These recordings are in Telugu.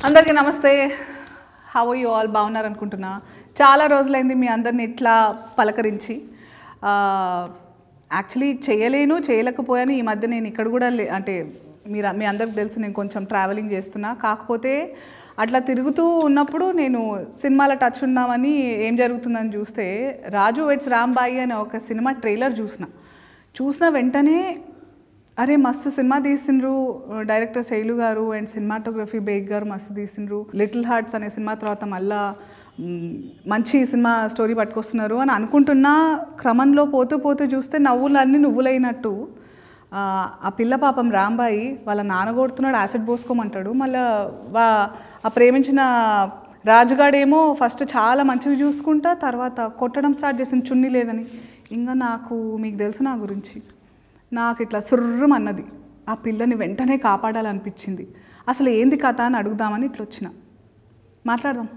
అందరికీ నమస్తే. How are you all? బాగున్నారు అనుకుంటున్నా. చాలా రోజులైంది మీ అందరిని ఇట్లా పలకరించి. యాక్చువల్లీ చేయలేకపోయాను. ఈ మధ్య నేను ఇక్కడ కూడా అంటే మీ అందరికి తెలుసు నేను కొంచెం ట్రావెలింగ్ చేస్తున్నా. కాకపోతే అట్లా తిరుగుతూ ఉన్నప్పుడు నేను సినిమాలో టచ్ ఉన్నామని ఏం జరుగుతుందని చూస్తే రాజు వెడ్స్ రాంబాయి అనే ఒక సినిమా ట్రైలర్ చూసిన వెంటనే అరే మస్తు సినిమా తీసిండ్రు డైరెక్టర్ శైలు గారు అండ్ సినిమాటోగ్రఫీ బేగ్ గారు మస్తు తీసిండ్రు. లిటిల్ హార్ట్స్ అనే సినిమా తర్వాత మళ్ళా మంచి సినిమా స్టోరీ పట్టుకొస్తున్నారు అని అనుకుంటున్న క్రమంలో పోతూ చూస్తే నవ్వులన్నీ నువ్వులైనట్టు ఆ పిల్ల పాపం రాంబాయి వాళ్ళ నాన్న కొడుతున్నాడు, యాసిడ్ పోసుకోమంటాడు. మళ్ళీ ఆ ప్రేమించిన రాజుగాడేమో ఫస్ట్ చాలా మంచిగా చూసుకుంటా తర్వాత కొట్టడం స్టార్ట్ చేసింది చున్నీ లేదని. ఇంకా మీకు తెలుసు నా గురించి, నాకు ఇట్లా సుర్రమన్నది. ఆ పిల్లని వెంటనే కాపాడాలనిపించింది. అసలు ఏంది కథ అని అడుగుదామని ఇట్లా వచ్చిన. మాట్లాడదాం.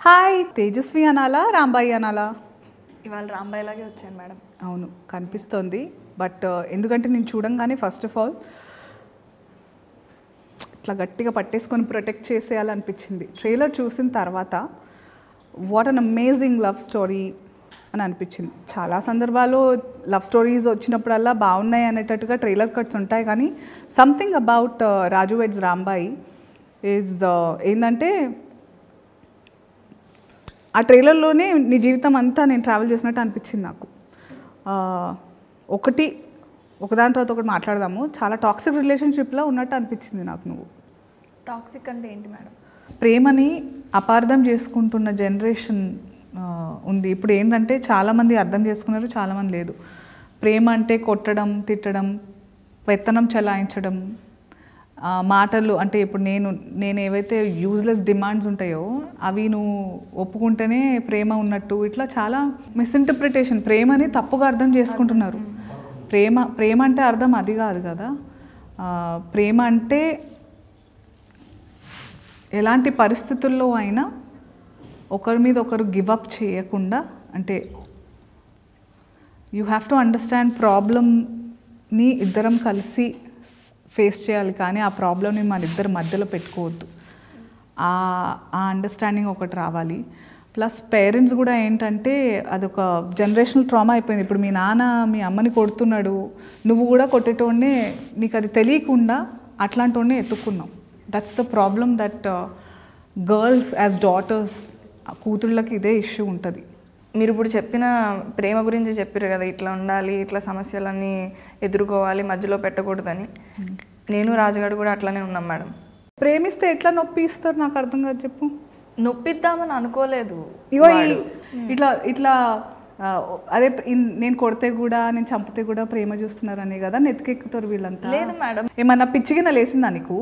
హాయ్, తేజస్వి అనాలా రాంబాయి అనాలా? ఇవాళ రాంబాయిలాగే వచ్చాను మేడం. అవును కనిపిస్తోంది. బట్ ఎందుకంటే నేను చూడంగానే ఫస్ట్ ఆఫ్ ఆల్ ఇట్లా గట్టిగా పట్టేసుకొని ప్రొటెక్ట్ చేసేయాలనిపించింది. ట్రైలర్ చూసిన తర్వాత what an amazing love story అని అనిపించింది. చాలా సందర్భాల్లో లవ్ స్టోరీస్ వచ్చినప్పుడల్లా బాగున్నాయి అనేటట్టుగా ట్రైలర్ కట్స్ ఉంటాయి. కానీ something about Raju weds Rambai is ఏంటంటే ఆ ట్రైలర్లోనే నీ జీవితం అంతా నేను ట్రావెల్ చేసినట్టు అనిపించింది నాకు. ఒకదాని తర్వాత ఒకటి మాట్లాడదాము. చాలా టాక్సిక్ రిలేషన్షిప్లో ఉన్నట్టు అనిపించింది నాకు. నువ్వు టాక్సిక్ అంటే ఏంటి మేడం? ప్రేమని అపార్థం చేసుకుంటున్న జనరేషన్ ఉంది ఇప్పుడు. ఏంటంటే చాలామంది అర్థం చేసుకున్నారు, చాలామంది లేదు. ప్రేమ అంటే కొట్టడం, తిట్టడం, పెత్తనం చలాయించడం, మాటలు అంటే ఇప్పుడు నేను ఏవైతే యూజ్లెస్ డిమాండ్స్ ఉంటాయో అవి నువ్వు ఒప్పుకుంటేనే ప్రేమ ఉన్నట్టు, ఇట్లా చాలా మిస్ఇంటర్ప్రిటేషన్. ప్రేమని తప్పుగా అర్థం చేసుకుంటున్నారు. ప్రేమ అంటే అర్థం అది కాదు కదా. ప్రేమ అంటే ఎలాంటి పరిస్థితుల్లో అయినా ఒకరి మీద ఒకరు గివ్ అప్ చేయకుండా, అంటే యూ హ్యావ్ టు అండర్స్టాండ్ ప్రాబ్లమ్ని ఇద్దరం కలిసి ఫేస్ చేయాలి. కానీ ఆ ప్రాబ్లమ్ని మన ఇద్దరి మధ్యలో పెట్టుకోవద్దు. ఆ అండర్స్టాండింగ్ ఒకటి రావాలి. ప్లస్ పేరెంట్స్ కూడా ఏంటంటే అదొక జనరేషనల్ ట్రామా అయిపోయింది. ఇప్పుడు మీ నాన్న మీ అమ్మని కొడుతున్నాడు, నువ్వు కూడా కొట్టేటోడినే, నీకు అది తెలియకుండా అట్లాంటి వాడినే ఎత్తుక్కున్నావు. That's the problem that girls as daughters, కూతుళ్ళకి ఇదే ఇష్యూ ఉంటుంది. మీరు ఇప్పుడు చెప్పిన ప్రేమ గురించి చెప్పారు కదా, ఇట్లా ఉండాలి, ఇట్లా సమస్యలన్నీ ఎదుర్కోవాలి, మధ్యలో పెట్టకూడదని. నేను రాజుగాడు కూడా అట్లానే ఉన్నాం మేడం. ప్రేమిస్తే ఎట్లా నొప్పి ఇస్తారు నాకు అర్థం కాదు. చెప్పు. నొప్పిద్దామని అనుకోలేదు. ఇట్లా అదే నేను కొడితే కూడా నేను చంపితే కూడా ప్రేమ చూస్తున్నారని కదా నెత్తికెక్కుతారు వీళ్ళంతా. లేదు మేడం. ఏమన్నా పిచ్చిగిన లేసిందా నీకు?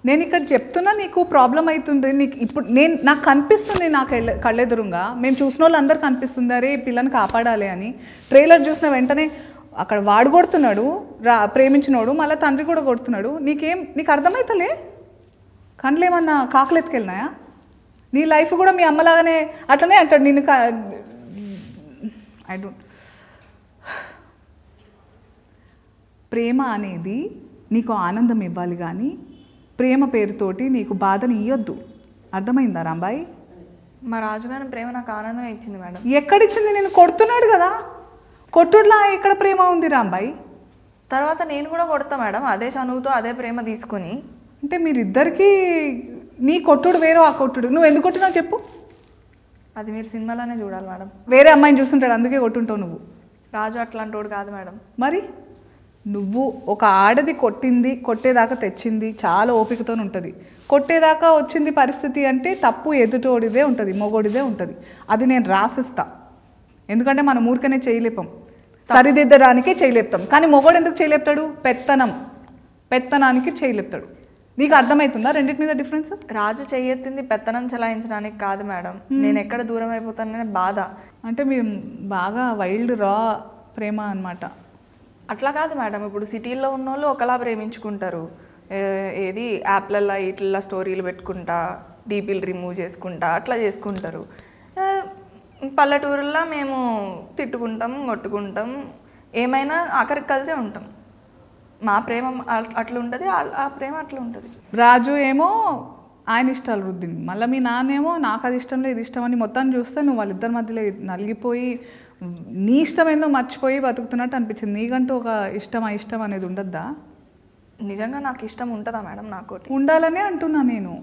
నేను ఇక్కడ చెప్తున్నా నీకు ప్రాబ్లం అవుతుంది. నీకు ఇప్పుడు నాకు కనిపిస్తుంది, నాకు కళ్ళెదురుగా మేము చూసిన వాళ్ళు అందరు కనిపిస్తుంది అరే పిల్లని కాపాడాలి అని. ట్రైలర్ చూసిన వెంటనే అక్కడ వాడు కొడుతున్నాడు, ప్రేమించినోడు, మళ్ళీ తండ్రి కూడా కొడుతున్నాడు. నీకు అర్థమవుతలే? కళ్ళు ఏమన్నా కాకులు ఎత్తుకెళ్ళినాయా? నీ లైఫ్ కూడా మీ అమ్మలాగానే అట్లనే అంటాడు నేను. I don't. ప్రేమ అనేది నీకు ఆనందం ఇవ్వాలి కానీ ప్రేమ పేరుతోటి నీకు బాధని ఇవ్వద్దు. అర్థమైందా రాంబాయి? మా రాజుగారి ప్రేమ నాకు ఆనందం ఇచ్చింది మేడం. ఎక్కడిచ్చింది? నేను కొడుతున్నాడు కదా, కొట్టుడులా ఎక్కడ ప్రేమ ఉంది రాంబాయి? తర్వాత నేను కూడా కొడతా మేడం, అదే చనువుతో అదే ప్రేమ తీసుకొని. అంటే మీరిద్దరికీ నీ కొట్టుడు వేరు, ఆ కొట్టుడు. నువ్వు ఎందుకు కొట్టున్నావు చెప్పు? అది మీరు సినిమాలోనే చూడాలి మేడం. వేరే అమ్మాయిని చూస్తుంటాడు అందుకే కొట్టుంటావు నువ్వు. రాజు అట్లాంటి వాడు కాదు మేడం. మరి నువ్వు ఒక ఆడది కొట్టేదాకా తెచ్చింది చాలా ఓపికతో ఉంటుంది. కొట్టేదాకా వచ్చింది పరిస్థితి అంటే తప్పు ఎదుటోడిదే ఉంటుంది, మొగోడిదే ఉంటుంది. అది నేను రాసిస్తా. ఎందుకంటే మనం ఊరికనే చేయలేపాం, సరిదిద్దడానికే చేయలేపుతాం. కానీ మొగోడు ఎందుకు చేయలేపుతాడు? పెత్తనానికి చేయలేపుతాడు. నీకు అర్థమవుతుందా రెండింటి మీద డిఫరెన్స్? రాజు చెయ్యెత్తింది పెత్తనం చలాయించడానికి కాదు మేడం, నేను ఎక్కడ దూరం అయిపోతాననే బాధ. అంటే మీరు బాగా వైల్డ్ రా ప్రేమ అన్నమాట. అట్లా కాదు మేడం. ఇప్పుడు సిటీల్లో ఉన్న వాళ్ళు ఒకలా ప్రేమించుకుంటారు. ఏది యాప్లల్లో ఇట్లా స్టోరీలు పెట్టుకుంటా, డీపీలు రిమూవ్ చేసుకుంటా అట్లా చేసుకుంటారు. పల్లెటూరుల్లో మేము తిట్టుకుంటాం, కొట్టుకుంటాం, ఏమైనా ఆఖరికి కలిసే ఉంటాం. మా ప్రేమ అట్లా ఉంటుంది, ఆ ప్రేమ అట్లా ఉంటుంది. రాజు ఏమో ఆయన ఇష్టాలు రుద్దింది. మళ్ళీ మీ నాన్నేమో నాకు అది ఇష్టం లేదు, ఇది ఇష్టం అని మొత్తాన్ని చూస్తే నువ్వు వాళ్ళిద్దరి మధ్యలో నలిగిపోయి నీ ఇష్టం ఏందో మర్చిపోయి బతుకుతున్నట్టు అనిపించింది. నీకంటూ ఒక ఇష్టం ఇష్టం అనేది ఉండద్దా? నిజంగా నాకు ఇష్టం ఉంటుందా మేడం? నాకోటి ఉండాలనే అంటున్నా నేను.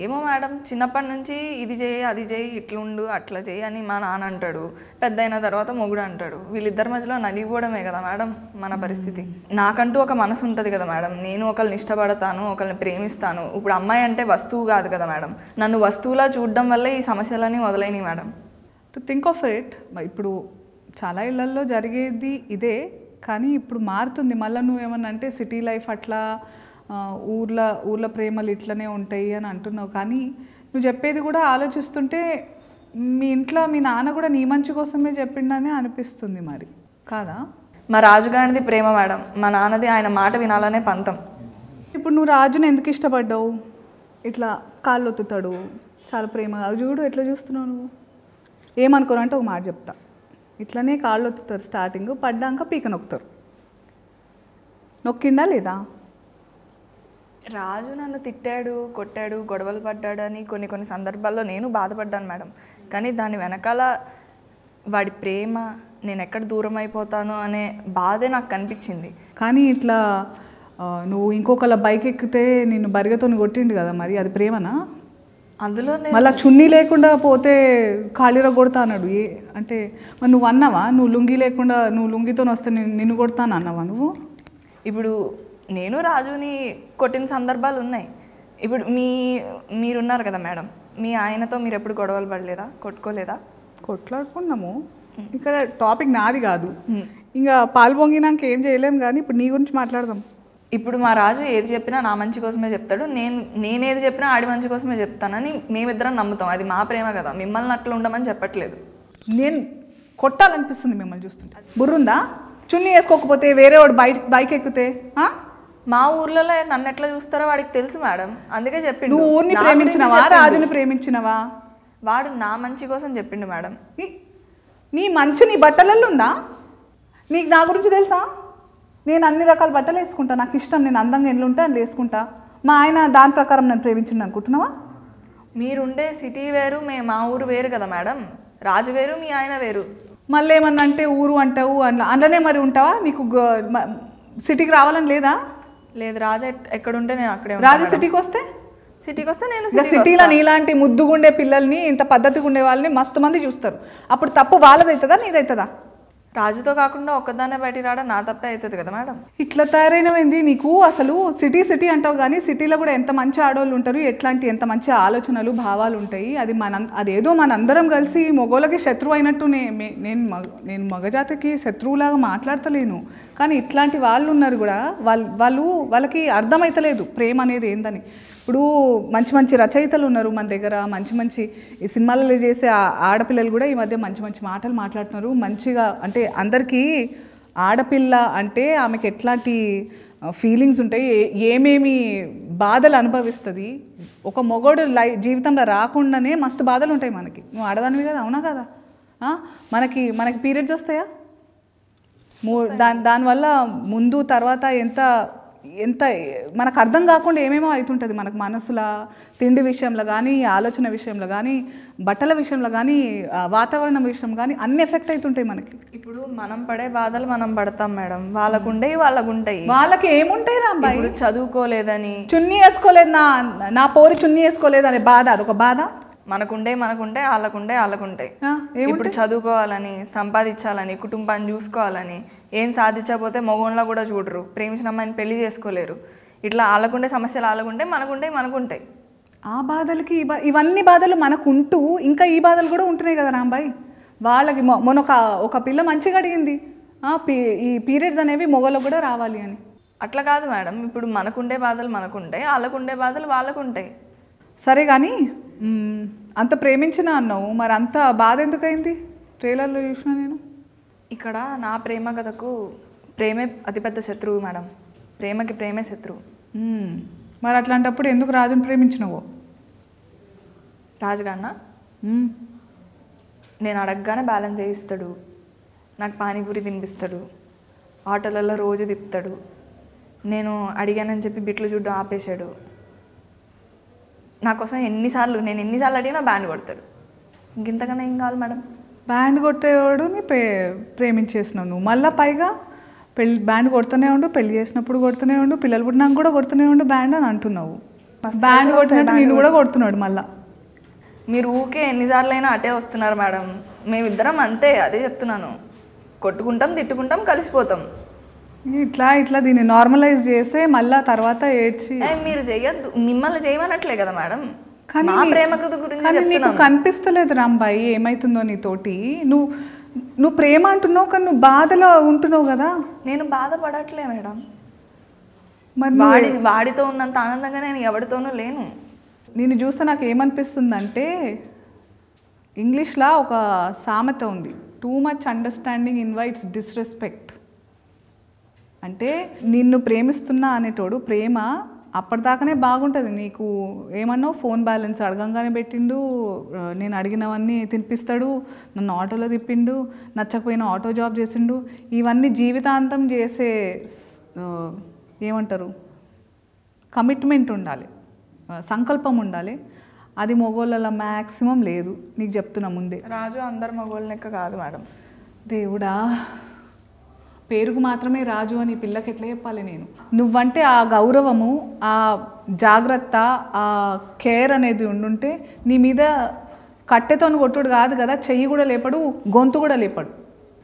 ఏమో మేడం, చిన్నప్పటి నుంచి ఇది చేయి అది చేయి ఇట్లుండు అట్లా చేయి అని మా నాన్న అంటాడు, పెద్ద అయిన తర్వాత మొగుడు అంటాడు. వీళ్ళిద్దరి మధ్యలో నలిగిపోవడమే కదా మేడం మన పరిస్థితి. నాకంటూ ఒక మనసు ఉంటుంది కదా మేడం, నేను ఒకరిని ఇష్టపడతాను, ఒకరిని ప్రేమిస్తాను. ఇప్పుడు అమ్మాయి అంటే వస్తువు కాదు కదా మేడం, నన్ను వస్తువులా చూడడం వల్లే ఈ సమస్యలన్నీ మొదలైనవి madam. To think of it, ఇప్పుడు చాలా ఇళ్లల్లో జరిగేది ఇదే, కానీ ఇప్పుడు మారుతుంది. మళ్ళీ నువ్వేమన్నా అంటే సిటీ లైఫ్ అట్లా ఊర్ల ప్రేమలు ఇట్లనే ఉంటాయి అని అంటున్నావు. కానీ నువ్వు చెప్పేది కూడా ఆలోచిస్తుంటే మీ ఇంట్లో మీ నాన్న కూడా నీ మంచి కోసమే చెప్పిండని అనిపిస్తుంది. మరి కాదా? మా రాజుగారిది ప్రేమ మేడం, మా నాన్నది ఆయన మాట వినాలనే పంతం. ఇప్పుడు నువ్వు రాజుని ఎందుకు ఇష్టపడ్డావు? ఇట్లా కాళ్ళు ఒత్తుతాడు, చాలా ప్రేమగా. చూడు ఎట్లా చూస్తున్నావు నువ్వు. ఏమనుకోరు అంటే ఒక మాట చెప్తా, ఇట్లనే కాళ్ళు ఒత్తుతారు స్టార్టింగ్, పడ్డాక పీక నొక్కుతారు. నొక్కిండా లేదా? రాజు నన్ను తిట్టాడు, కొట్టాడు, గొడవలు పడ్డాడు అని కొన్ని సందర్భాల్లో నేను బాధపడ్డాను మేడం. కానీ దాని వెనకాల వాడి ప్రేమ, నేను ఎక్కడ దూరం అయిపోతాను అనే బాధే నాకు కనిపించింది. కానీ ఇట్లా నువ్వు ఇంకొకళ్ళ బైక్ ఎక్కితే నిన్ను బరిగతో కొట్టిండు కదా, మరి అది ప్రేమనా? అందులో మళ్ళీ చున్నీ లేకుండా పోతే ఖాళీరా కొడతా అన్నాడు. అంటే మరి నువ్వు అన్నావా, నువ్వు లుంగి లేకుండా నువ్వు లుంగితో వస్తే నిన్ను కొడతాను అన్నావా నువ్వు? ఇప్పుడు నేను రాజుని కొట్టిన సందర్భాలు ఉన్నాయి. ఇప్పుడు మీరున్నారు కదా మేడం, మీ ఆయనతో మీరు ఎప్పుడు గొడవలు పడలేదా, కొట్టుకోలేదా? కొట్లాడుకున్నాము. ఇక్కడ టాపిక్ నాది కాదు, ఇంకా పాలు పొంగినాక ఏం చేయలేము. కానీ ఇప్పుడు నీ గురించి మాట్లాడదాం. ఇప్పుడు మా రాజు ఏది చెప్పినా నా మంచి కోసమే చెప్తాడు, నేనేది చెప్పినా ఆడి మంచి కోసమే చెప్తానని మేమిద్దరం నమ్ముతాం. అది మా ప్రేమ కదా, మిమ్మల్ని అట్లా ఉండమని చెప్పట్లేదు. నేను కొట్టాలనిపిస్తుంది మిమ్మల్ని చూస్తుంటే. బుర్రుందా? చున్నీ వేసుకోకపోతే వేరే వాడు బైక్ ఎక్కితే? మా ఊర్లలో నన్ను ఎట్లా చూస్తారో వాడికి తెలుసు మేడం, అందుకే చెప్పిండు. నువ్వు ఊరిని ప్రేమించినవా, రాజుని ప్రేమించినవా? వాడు నా మంచి కోసం చెప్పిండు మేడం. నీ మంచి నీ బట్టలలో ఉందా? నీకు నా గురించి తెలుసా? నేను అన్ని రకాల బట్టలు వేసుకుంటా, నాకు ఇష్టం, నేను అందంగా ఎన్ని ఉంటే అని వేసుకుంటా. మా ఆయన దాని ప్రకారం నన్ను ప్రేమించిండు అనుకుంటున్నావా? మీరుండే సిటీ వేరు, మా ఊరు వేరు కదా మేడం. రాజు వేరు, మీ ఆయన వేరు. మళ్ళీ ఏమన్నా అంటే ఊరు అంటావు, అందులోనే మరి ఉంటావా? నీకు సిటీకి రావాలని లేదా? లేదు, రాజు ఎక్కడుంటే నేను అక్కడే. రాజు సిటీకి వస్తే నేను సిటీలో నీలాంటి ముద్దుగుండే పిల్లల్ని, ఇంత పద్ధతిగా ఉండే వాళ్ళని మస్తు మంది చూస్తారు. అప్పుడు తప్పు వాళ్ళదవుతుందా నీదవుతుందా? రాజుతో కాకుండా ఒక్కదాన్నే బయటికి రావడం నా తప్పే అవుతుంది కదా మేడం. ఇట్లా తయారైనవేంది నీకు? అసలు సిటీ అంటావు కానీ సిటీలో కూడా ఎంత మంచి ఆడవాళ్ళు ఉంటారు, ఎంత మంచి ఆలోచనలు భావాలు ఉంటాయి. అదేదో మనందరం కలిసి మగోళ్ళకి శత్రువు అయినట్టు నేను మగజాతికి శత్రువులాగా మాట్లాడతలేను. కానీ ఇట్లాంటి వాళ్ళు ఉన్నారు కూడా, వాళ్ళకి అర్థమవుతలేదు ప్రేమ అనేది ఏందని. ఇప్పుడు మంచి రచయితలు ఉన్నారు మన దగ్గర, మంచి ఈ సినిమాలలో చేసే ఆడపిల్లలు కూడా ఈ మధ్య మంచి మాటలు మాట్లాడుతున్నారు. మంచిగా అంటే అందరికీ ఆడపిల్ల అంటే ఆమెకి ఎట్లాంటి ఫీలింగ్స్ ఉంటాయి, ఏమేమి బాధలు అనుభవిస్తుంది, ఒక మొగోడు జీవితంలో రాకుండానే మస్తు బాధలు ఉంటాయి మనకి. నువ్వు ఆడదానివి కదా, అవునా కదా? మనకి పీరియడ్స్ వస్తాయా? దానివల్ల ముందు తర్వాత ఎంత మనకు అర్థం కాకుండా ఏమేమో అవుతుంటుంది మనకు మనసులో. తిండి విషయంలో కానీ, ఆలోచన విషయంలో కానీ, బట్టల విషయంలో కానీ, వాతావరణం విషయం కానీ అన్ని ఎఫెక్ట్ అవుతుంటాయి మనకి. ఇప్పుడు మనం పడే బాధలు మనం పడతాం మేడం, వాళ్ళకుంటాయి. వాళ్ళకి ఏముంటాయి రా అబ్బాయి? ఇప్పుడు చదువుకోలేదని, చున్నీ వేసుకోలేదు, నా పోరి చున్నీ వేసుకోలేదు అనే బాధ, అదొక బాధ. మనకుండే వాళ్ళకుంటాయి. ఇప్పుడు చదువుకోవాలని, సంపాదించాలని, కుటుంబాన్ని చూసుకోవాలని, ఏం సాధించకపోతే మగోన్లా కూడా చూడరు, ప్రేమించిన అమ్మాయిని పెళ్లి చేసుకోలేరు. ఇట్లా వాళ్ళకుండే సమస్యలు వాళ్ళకుంటాయి, మనకుంటాయి. ఆ బాధలకి ఇవన్నీ బాధలు మనకుంటూ ఇంకా ఈ బాధలు కూడా ఉంటున్నాయి కదా రాంబాయ్. వాళ్ళకి మొన్న ఒక పిల్ల మంచిగా అడిగింది, ఈ పీరియడ్స్ అనేవి మొగలకు కూడా రావాలి అని. అట్లా కాదు మేడం, ఇప్పుడు మనకుండే బాధలు మనకుంటాయి, వాళ్ళకుండే బాధలు వాళ్ళకుంటాయి. సరే కానీ అంత ప్రేమించిన అన్నావు, మరి అంత బాధ ఎందుకైంది? ట్రైలర్లో చూసిన నేను. ఇక్కడ నా ప్రేమ కథకు ప్రేమే అతిపెద్ద శత్రువు మేడం, ప్రేమే శత్రువు. మరి అట్లాంటప్పుడు ఎందుకు రాజుని ప్రేమించినవు? రాజుగాన్న నేను అడగగానే బ్యాలెన్స్ చేయిస్తాడు, నాకు పానీపూరి తినిపిస్తాడు, ఆటోలలో రోజు తిప్పుతాడు, నేను అడిగానని చెప్పి బిట్లు చూడ్డం ఆపేశాడు. నా కోసం నేను ఎన్నిసార్లు అడిగినా బ్యాండ్ కొడతాడు. ఇంతకన్నా ఏం కావాలి మేడం? బ్యాండ్ కొట్టేవాడుని ప్రేమించేసినావు నువ్వు, మళ్ళీ పైగా బ్యాండ్ కొడుతూనే ఉండు, పెళ్లి చేసినప్పుడు కొడుతూనే ఉండు, పిల్లలు పుట్టినాక కూడా కొడుతూనే ఉండు బ్యాండ్ అని అంటున్నావు. బ్యాండ్ కొట్టినట్టు నేను కూడా కొడుతున్నాడు మళ్ళీ. మీరు ఊకే ఎన్నిసార్లు అయినా అటే వస్తున్నారు మేడం. మేమిద్దరం అంతే, అదే చెప్తున్నాను. కొట్టుకుంటాం, తిట్టుకుంటాం, కలిసిపోతాం. ఇట్లా దీన్ని నార్మలైజ్ చేస్తే మళ్ళీ తర్వాత ఏడ్చి మీరు చెయ్యొద్దు. మిమ్మల్ని చేయమనట్లే కదా మేడం, కానీ మా ప్రేమ కథ గురించి నీకు కనిపిస్తలేదు రాంబాయి ఏమైతుందో నీతోటి. నువ్వు ప్రేమ అంటున్నావు కానీ నువ్వు బాధలో ఉంటున్నావు కదా. నేను బాధపడట్లే మేడం. మరి వాడితో ఉన్నంత ఆనందంగా నేను ఎవరితోనూ లేను. నేను చూస్తే నాకు ఏమనిపిస్తుందంటే, ఇంగ్లీష్లో ఒక సామెత ఉంది, too much understanding invites disrespect. అంటే నిన్ను ప్రేమిస్తున్నా అనేటోడు ప్రేమ అప్పటిదాకానే బాగుంటుంది. నీకు ఏమన్నావు, ఫోన్ బ్యాలెన్స్ అడగంగానే పెట్టిండు, నేను అడిగినవన్నీ తినిపిస్తాడు, నన్ను ఆటోలో తిప్పిండు, నచ్చకపోయిన ఆటో జాబ్ చేసిండు. ఇవన్నీ జీవితాంతం చేసే ఏమంటారు కమిట్మెంట్ ఉండాలి, సంకల్పం ఉండాలి. అది మగోళ్ళ మ్యాక్సిమం లేదు, నీకు చెప్తున్నా ముందే. రాజు అందరు మగోళ్ళ లెక్క కాదు మేడం. దేవుడా, పేరుకు మాత్రమే రాజు అని పిల్లకి ఎట్లా చెప్పాలి నేను? నువ్వంటే ఆ గౌరవము, ఆ జాగ్రత్త, ఆ కేర్ అనేది ఉండుంటే నీ మీద కట్టెతో కొట్టుడు కాదు కదా, చెయ్యి కూడా లేపడు, గొంతు కూడా లేపడు.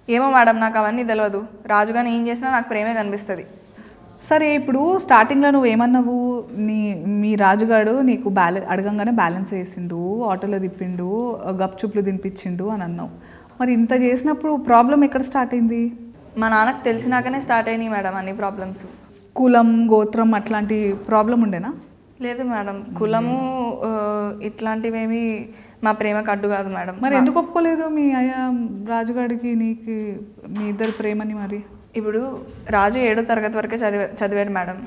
ఏమో మేడం, నాకు అవన్నీ తెలియదు. రాజుగాని ఏం చేసినా నాకు ప్రేమే కనిపిస్తుంది. సరే, ఇప్పుడు స్టార్టింగ్లో నువ్వు ఏమన్నావు, మీ రాజుగాడు నీకు అడగంగానే బ్యాలెన్స్ వేసిండు, ఆటోలో తిప్పిండు, గప్చుప్లు తినిపించిండు అని అన్నావు. మరి ఇంత చేసినప్పుడు ప్రాబ్లం ఎక్కడ స్టార్ట్ అయింది? మా నాన్నకు తెలిసినాకనే స్టార్ట్ అయినాయి మేడం అన్ని ప్రాబ్లమ్స్. కులం, గోత్రం అట్లాంటి ప్రాబ్లం ఉండేనా? లేదు మేడం, కులము ఇట్లాంటివేమీ మా ప్రేమకు అడ్డు కాదు మేడం. మరి ఎందుకు ఒప్పుకోలేదు మీ రాజుగాడికి నీకు మీ ఇద్దరు ప్రేమని? మరి ఇప్పుడు రాజు 7వ తరగతి వరకే చదివాడు మేడం.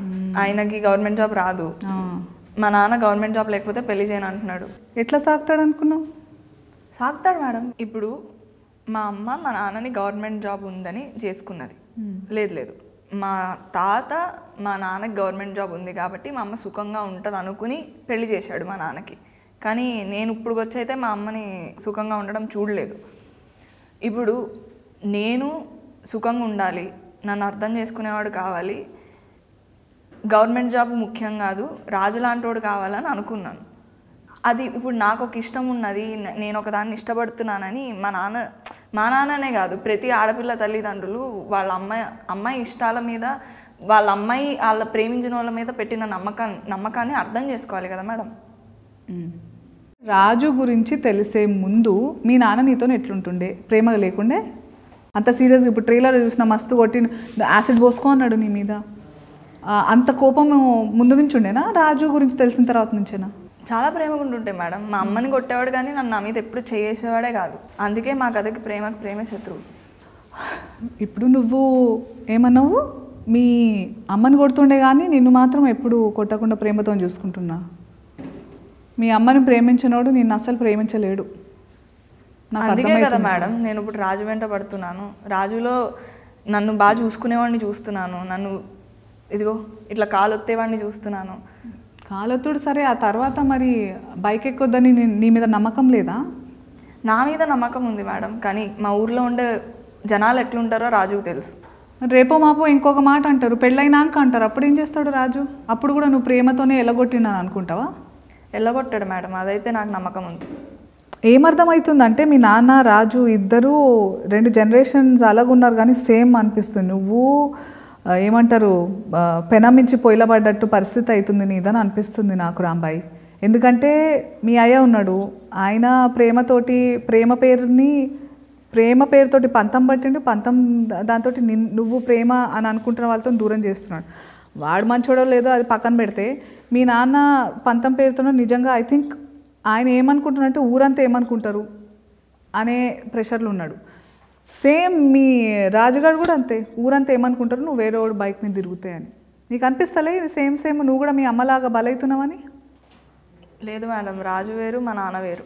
ఆయనకి గవర్నమెంట్ జాబ్ రాదు. మా నాన్న గవర్నమెంట్ జాబ్ లేకపోతే పెళ్లి చేయను అంటున్నాడు. ఎట్లా సాగుతాడు అనుకున్నావు? సాగుతాడు మేడం. ఇప్పుడు మా అమ్మ మా నాన్నని గవర్నమెంట్ జాబ్ ఉందని చేసుకున్నది. లేదు, మా తాత మా నాన్నకి గవర్నమెంట్ జాబ్ ఉంది కాబట్టి మా అమ్మ సుఖంగా ఉంటుంది అనుకుని పెళ్లి చేశాడు మా నాన్నకి. కానీ నేను ఇప్పుడు వచ్చైతే మా అమ్మని సుఖంగా ఉండడం చూడలేదు. ఇప్పుడు నేను సుఖంగా ఉండాలి, నన్ను అర్థం చేసుకునేవాడు కావాలి, గవర్నమెంట్ జాబ్ ముఖ్యం కాదు, రాజు లాంటివాడు కావాలని అనుకున్నాను. అది ఇప్పుడు నాకు ఒక ఇష్టం ఉన్నది, నేను ఒకదాన్ని ఇష్టపడుతున్నానని మా నాన్ననే కాదు, ప్రతి ఆడపిల్ల తల్లిదండ్రులు వాళ్ళ అమ్మాయి ఇష్టాల మీద, వాళ్ళ అమ్మాయి వాళ్ళ ప్రేమించిన వాళ్ళ మీద పెట్టిన నమ్మకాన్ని అర్థం చేసుకోవాలి కదా మేడం. రాజు గురించి తెలిసే ముందు మీ నాన్న నీతో ఎట్లుంటుండే? ప్రేమ లేకుండే? అంత సీరియస్గా ఇప్పుడు ట్రైలర్ చూసిన మస్తు కొట్టి యాసిడ్ పోసుకో అన్నాడు నీ మీద, అంత కోపం ముందు నుంచి ఉండేనా? రాజు గురించి తెలిసిన తర్వాత నుంచేనా? చాలా ప్రేమగా ఉంటుంటే మేడం. మా అమ్మని కొట్టేవాడు కానీ నన్ను నా మీద ఎప్పుడు చేసేవాడే కాదు. అందుకే మా కథకి ప్రేమే శత్రువు. ఇప్పుడు నువ్వు ఏమన్నావు, మీ అమ్మని కొడుతుండే కానీ నిన్ను మాత్రం ఎప్పుడు కొట్టకుండా ప్రేమతో చూసుకుంటున్నా. మీ అమ్మని ప్రేమించినోడు నిన్ను అస్సలు ప్రేమించలేడు. అందుకే కదా మేడం నేను ఇప్పుడు రాజు వెంట పడుతున్నాను. రాజులో నన్ను బాగా చూసుకునేవాడిని చూస్తున్నాను, నన్ను ఇదిగో ఇట్లా కాలొత్తేవాడిని చూస్తున్నాను. కాలొత్తుడు సరే, ఆ తర్వాత మరి బైక్ ఎక్కొద్దని నీ మీద నమ్మకం లేదా? నా మీద నమ్మకం ఉంది మేడం, కానీ మా ఊర్లో ఉండే జనాలు ఎట్లుంటారో రాజుకు తెలుసు. రేపో మాపో ఇంకొక మాట అంటారు, పెళ్ళైనాక అంటారు, అప్పుడు ఏం చేస్తాడు రాజు? అప్పుడు కూడా నువ్వు ప్రేమతోనే ఎల్లగొట్టినాను అనుకుంటావా? ఎల్లగొట్టాడు మేడం, అదైతే నాకు నమ్మకం ఉంది. ఏమర్థమవుతుందంటే మీ నాన్న రాజు ఇద్దరు 2 జనరేషన్స్ అలాగున్నారు కానీ సేమ్ అనిపిస్తుంది. నువ్వు ఏమంటారు పెనమించి పొయ్యిలబడ్డట్టు పరిస్థితి అవుతుంది నీదని అనిపిస్తుంది నాకు రాంబాయి. ఎందుకంటే మీ అయ్య ఉన్నాడు, ఆయన ప్రేమ పేరుతోటి పంతం పట్టిండు, దాంతో నువ్వు ప్రేమ అని అనుకుంటున్న వాళ్ళతో దూరం చేస్తున్నాడు. వాడు మంచోడో లేదో అది పక్కన పెడితే మీ నాన్న పంతం పేరుతో నిజంగా ఐ థింక్ ఆయన ఏమనుకుంటున్నారంటే ఊరంతా ఏమనుకుంటారు అనే ప్రెషర్లు ఉన్నాడు. సేమ్ మీ రాజుగారు కూడా అంతే, ఊరంతా ఏమనుకుంటారు నువ్వు వేరే వాడు బైక్ మీద తిరుగుతాయని. నీకు అనిపిస్తలే ఇది సేమ్ నువ్వు కూడా మీ అమ్మలాగా బలవుతున్నావని? లేదు మేడం, రాజు వేరు మా నాన్న వేరు.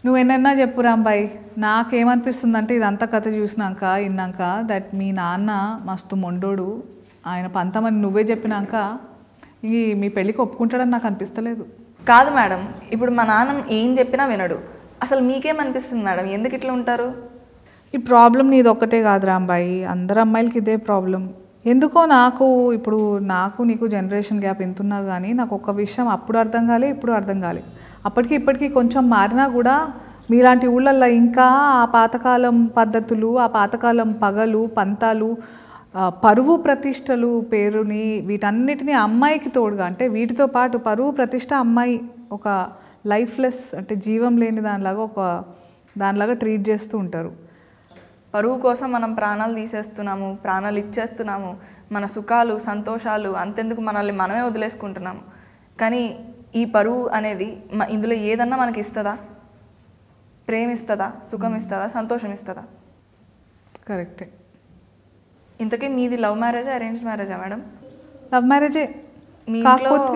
నువ్వు ఎన్నైనా చెప్పు రాంబాయి, నాకేమనిపిస్తుందంటే ఇదంతా కథ చూసినాక విన్నాక దట్ మీ నాన్న మస్తు మొండోడు, ఆయన పంతమని నువ్వే చెప్పినాక మీ పెళ్ళికి ఒప్పుకుంటాడని నాకు అనిపిస్తలేదు. కాదు మేడం, ఇప్పుడు మా నాన్న ఏం చెప్పినా వినడు. అసలు మీకేమనిపిస్తుంది మేడం, ఎందుకు ఇట్లా ఉంటారు? ఈ ప్రాబ్లం నీది ఒక్కటే కాదు రాంబాయి, అందరు అమ్మాయిలకి ఇదే ప్రాబ్లం. ఎందుకో నాకు నీకు జనరేషన్ గ్యాప్ ఎంతున్నా కానీ నాకు ఒక్క విషయం అప్పుడు అర్థం కాలే, ఇప్పుడు అర్థం కాలే. అప్పటికి ఇప్పటికీ కొంచెం మారినా కూడా మీలాంటి ఊళ్ళల్లో ఇంకా ఆ పాతకాలం పద్ధతులు, ఆ పాతకాలం పగలు పంతాలు, పరువు ప్రతిష్టలు పేరుని వీటన్నిటిని అమ్మాయికి తోడుగా, అంటే వీటితో పాటు పరువు ప్రతిష్ట అమ్మాయి ఒక లైఫ్లెస్, అంటే జీవం లేని దానిలాగా ట్రీట్ చేస్తూ ఉంటారు. పరువు కోసం మనం ప్రాణాలు తీసేస్తున్నాము, ప్రాణాలు ఇచ్చేస్తున్నాము, మన సుఖాలు సంతోషాలు అంతెందుకు మనల్ని మనమే వదిలేసుకుంటున్నాము. కానీ ఈ పరువు అనేది ఇందులో ఏదన్నా మనకి ఇస్తుందా? ప్రేమ ఇస్తుందా? సుఖం ఇస్తుందా? సంతోషం ఇస్తుందా? కరెక్టే. ఇంతకీ మీది లవ్ మ్యారేజా అరేంజ్డ్ మ్యారేజా మేడం? లవ్ మ్యారేజే. మీ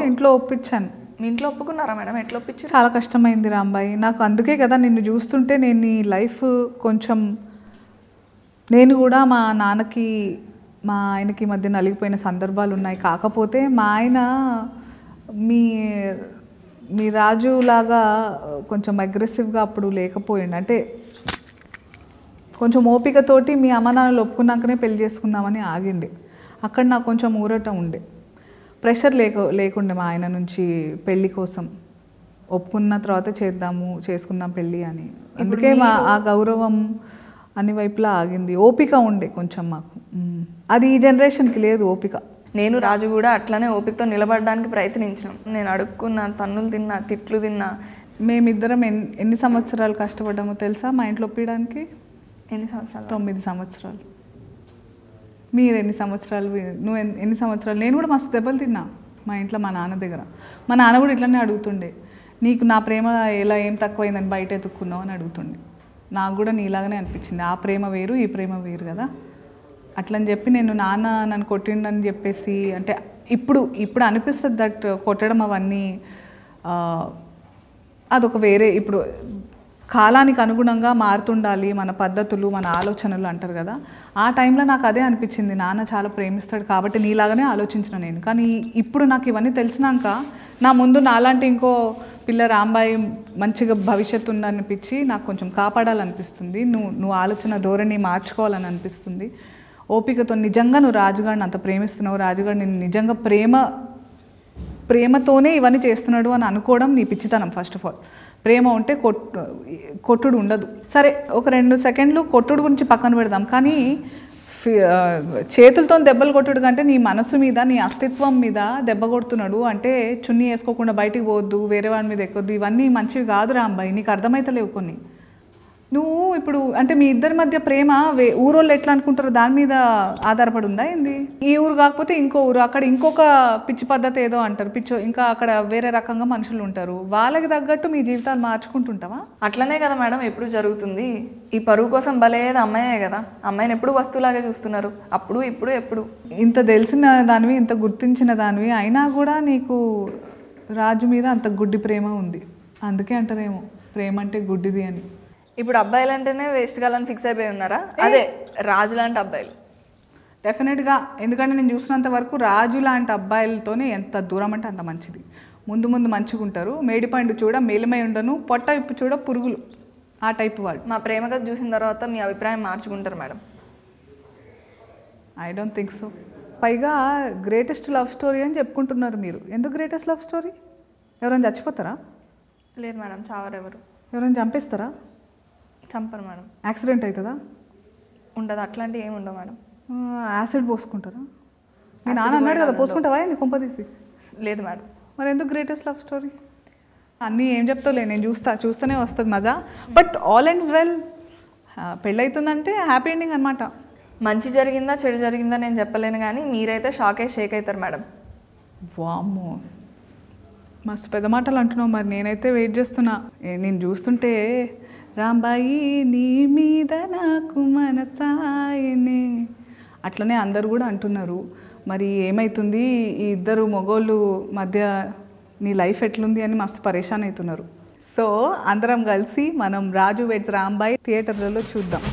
ఇంట్లో ఒప్పించాను. మీ ఇంట్లో ఒప్పుకున్నారా మేడం? ఎట్లా ఒప్పించారు? చాలా కష్టమైంది రాంబాయి నాకు. అందుకే కదా నిన్ను చూస్తుంటే నేను ఈ లైఫ్ కొంచెం, నేను కూడా మా నాన్నకి మా ఆయనకి మధ్య నలిగిపోయిన సందర్భాలు ఉన్నాయి. కాకపోతే మా ఆయన మీ రాజులాగా కొంచెం అగ్రెసివ్గా అప్పుడు లేకపోయిండు. అంటే కొంచెం ఓపికతోటి మీ అమ్మ నాన్నలు ఒప్పుకున్నాకనే పెళ్లి చేసుకుందామని ఆగిండి. అక్కడ నాకు కొంచెం ఊరట ఉండే, ప్రెషర్ లేకుండే మా ఆయన నుంచి పెళ్ళి కోసం. ఒప్పుకున్న తర్వాత చేసుకుందాం పెళ్ళి అని. అందుకే ఆ గౌరవం అన్ని వైపులా ఆగింది. ఓపిక ఉండే కొంచెం మాకు. అది ఈ జనరేషన్కి లేదు ఓపిక. నేను రాజు కూడా అట్లనే ఓపికతో నిలబడడానికి ప్రయత్నించినాం. నేను అడుక్కున్నా, తన్నులు తిన్నా, తిట్లు తిన్నా. మేమిద్దరం ఎన్ని సంవత్సరాలు కష్టపడ్డామో తెలుసా మా ఇంట్లో ఒప్పించడానికి? ఎన్ని సంవత్సరాలు? 9 సంవత్సరాలు. మీరు ఎన్ని సంవత్సరాలు, నువ్వు ఎన్ని సంవత్సరాలు? నేను కూడా మస్తు దెబ్బలు తిన్నా మా ఇంట్లో మా నాన్న దగ్గర. మా నాన్న కూడా ఇట్లనే అడుగుతుండే, నీకు నా ప్రేమ ఏం తక్కువైందని బయట ఎత్తుక్కున్నావు అని అడుగుతుండే. నాకు కూడా నీలాగానే అనిపించింది, ఆ ప్రేమ వేరు ఈ ప్రేమ వేరు కదా. అట్లని చెప్పి నాన్న నన్ను కొట్టిండని చెప్పేసి, అంటే ఇప్పుడు అనిపిస్తుంది దట్ కొట్టడం అవన్నీ అదొక వేరే, ఇప్పుడు కాలానికి అనుగుణంగా మారుతుండాలి మన పద్ధతులు, మన ఆలోచనలు అంటారు కదా. ఆ టైంలో నాకు అదే అనిపించింది, నాన్న చాలా ప్రేమిస్తాడు కాబట్టి నీలాగానే ఆలోచించిన నేను. కానీ ఇప్పుడు నాకు ఇవన్నీ తెలిసినాక నా ముందు నాలాంటి ఇంకో పిల్ల రాంబాయి మంచిగా భవిష్యత్తు ఉందనిపించి నాకు కొంచెం కాపాడాలనిపిస్తుంది. నువ్వు ఆలోచన ధోరణి మార్చుకోవాలని అనిపిస్తుంది. ఓపికతో నిజంగా నువ్వు రాజుగాడిని అంత ప్రేమిస్తున్నావు, రాజుగాడు నేను నిజంగా ప్రేమతోనే ఇవన్నీ చేస్తున్నాడు అని అనుకోవడం నీ పిచ్చితనం. ఫస్ట్ ఆఫ్ ఆల్ ప్రేమ ఉంటే కొట్టుడు ఉండదు. సరే ఒక 2 సెకండ్లు కొట్టుడు గురించి పక్కన పెడదాం, కానీ చేతులతో దెబ్బలు కొట్టుడు కంటే నీ మనసు మీద, నీ అస్తిత్వం మీద దెబ్బ కొడుతున్నాడు. అంటే చున్నీ వేసుకోకుండా బయటికి పోవద్దు, వేరే వాడి మీద ఎక్కొద్దు, ఇవన్నీ మంచివి కాదు రాంబాయి. నీకు అర్థమైతలేవు కొన్ని. నువ్వు ఇప్పుడు అంటే మీ ఇద్దరి మధ్య ప్రేమ ఊరోళ్ళు ఎట్లా అనుకుంటారో దాని మీద ఆధారపడి ఉందా ఏంది? ఈ ఊరు కాకపోతే ఇంకో ఊరు, అక్కడ ఇంకొక పిచ్చి పద్ధతి ఏదో అంటారు, ఇంకా అక్కడ వేరే రకంగా మనుషులు ఉంటారు. వాళ్ళకి తగ్గట్టు మీ జీవితాలు మార్చుకుంటుంటావా? అట్లనే కదా మేడం ఎప్పుడు జరుగుతుంది. ఈ పరువు కోసం బలేది అమ్మాయే కదా. అమ్మాయిని ఎప్పుడు వస్తువులాగే చూస్తున్నారు, అప్పుడు ఇప్పుడు ఎప్పుడు. ఇంత తెలిసిన దానివి, ఇంత గుర్తించిన దానివి అయినా కూడా నీకు రాజు మీద అంత గుడ్డి ప్రేమ ఉంది. అందుకే అంటారేమో ప్రేమ అంటే గుడ్డిది అని. ఇప్పుడు అబ్బాయిలు అంటేనే వేస్ట్ కాలని ఫిక్స్ అయిపోయి ఉన్నారా? అదే రాజు లాంటి అబ్బాయిలు డెఫినెట్గా. ఎందుకంటే నేను చూసినంత వరకు రాజు లాంటి అబ్బాయిలతోనే ఎంత దూరం అంటే అంత మంచిది. ముందు మంచిగా ఉంటారు. మేడిపండు చూడ మేలిమై ఉండను, పొట్ట ఇప్పు చూడ పురుగులు, ఆ టైప్ వాడు. మా ప్రేమ కథ చూసిన తర్వాత మీ అభిప్రాయం మార్చుకుంటారు madam? I don't think so. పైగా గ్రేటెస్ట్ లవ్ స్టోరీ అని చెప్పుకుంటున్నారు మీరు. ఎందుకు గ్రేటెస్ట్ లవ్ స్టోరీ? ఎవరైనా చచ్చిపోతారా? లేదు మేడం, చావరు. ఎవరైనా చంపేస్తారా? చంపరు మేడం. యాక్సిడెంట్ అవుతుందా? ఉండదు, అట్లాంటివి ఏమి ఉండవు మేడం. యాసిడ్ పోసుకుంటారా? నేను నాన్న అన్నాడు కదా, పోసుకుంటావా ఏంది కొంపదీసి? లేదు మేడం. మరి ఎందుకు గ్రేటెస్ట్ లవ్ స్టోరీ? అన్నీ ఏం చెప్తావులే, నేను చూస్తూనే వస్తుంది మజా. But all ends well. పెళ్ళవుతుందంటే హ్యాపీ ఎండింగ్ అనమాట. మంచి జరిగిందా చెడు జరిగిందా నేను చెప్పలేను, కానీ మీరైతే షేక్ అవుతారు మేడం. వామ్మో, మస్తు పెద్ద మాటలు అంటున్నావు. మరి నేనైతే వెయిట్ చేస్తున్నా. నేను చూస్తుంటే రాంబాయి నీ మీద నాకు మనసాయనే అట్లనే అందరు కూడా అంటున్నారు. మరి ఏమవుతుంది ఈ ఇద్దరు మగోళ్ళు మధ్య, నీ లైఫ్ ఎట్లుంది అని మస్తు పరేషాన్ అవుతున్నారు. సో అందరం కలిసి మనం రాజు వెడ్స్ రాంబాయి థియేటర్లలో చూద్దాం.